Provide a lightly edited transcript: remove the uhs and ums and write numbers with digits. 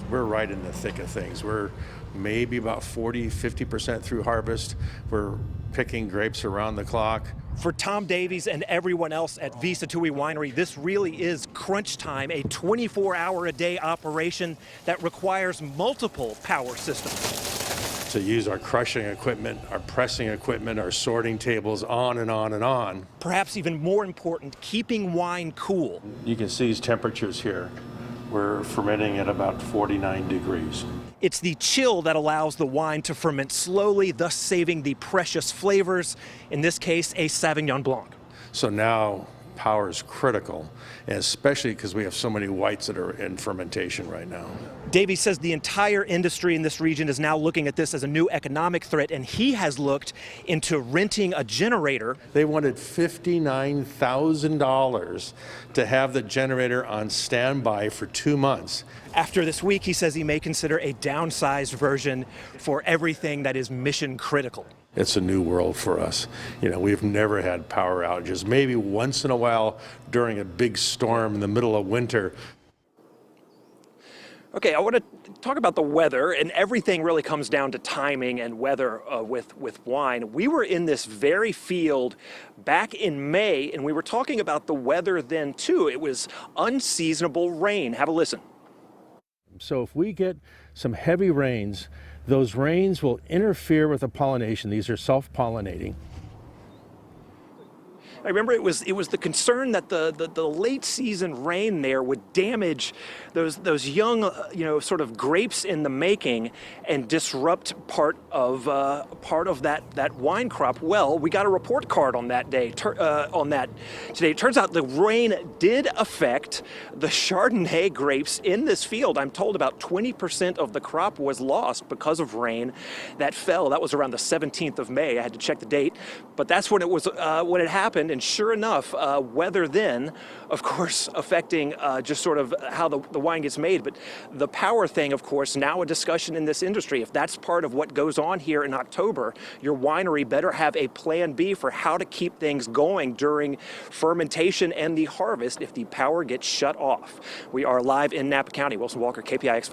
We're right in the thick of things. We're maybe about 40–50% through harvest. We're picking grapes around the clock. For Tom Davies and everyone else at Visa Tui Winery, this really is crunch time, a 24-hour-a-day operation that requires multiple power systems. To use our crushing equipment, our pressing equipment, our sorting tables, on and on and on. Perhaps even more important, keeping wine cool. You can see these temperatures here. We're fermenting at about 49 degrees. It's the chill that allows the wine to ferment slowly, thus saving the precious flavors, in this case, a Sauvignon Blanc. So now power is critical, and especially because we have so many whites that are in fermentation right now. Davies says the entire industry in this region is now looking at this as a new economic threat, and he has looked into renting a generator. They wanted $59,000 to have the generator on standby for 2 months. After this week, he says he may consider a downsized version for everything that is mission critical. It's a new world for us. You know, we've never had power outages. Maybe once in a while during a big storm in the middle of winter. Okay, I want to talk about the weather, and everything really comes down to timing and weather with wine. We were in this very field back in May, and we were talking about the weather then too. It was unseasonable rain. Have a listen. So if we get some heavy rains, those rains will interfere with the pollination. These are self-pollinating. I remember it was the concern that the late season rain there would damage those young sort of grapes in the making and disrupt part of that wine crop. Well, we got a report card on that day today. It turns out the rain did affect the Chardonnay grapes in this field. I'm told about 20% of the crop was lost because of rain that fell. That was around the 17th of May. I had to check the date, but that's when it happened. And sure enough, weather then, of course, affecting just sort of how the wine gets made. But the power thing, of course, now a discussion in this industry. If that's part of what goes on here in October, your winery better have a plan B for how to keep things going during fermentation and the harvest if the power gets shut off. We are live in Napa County. Wilson Walker, KPIX 5.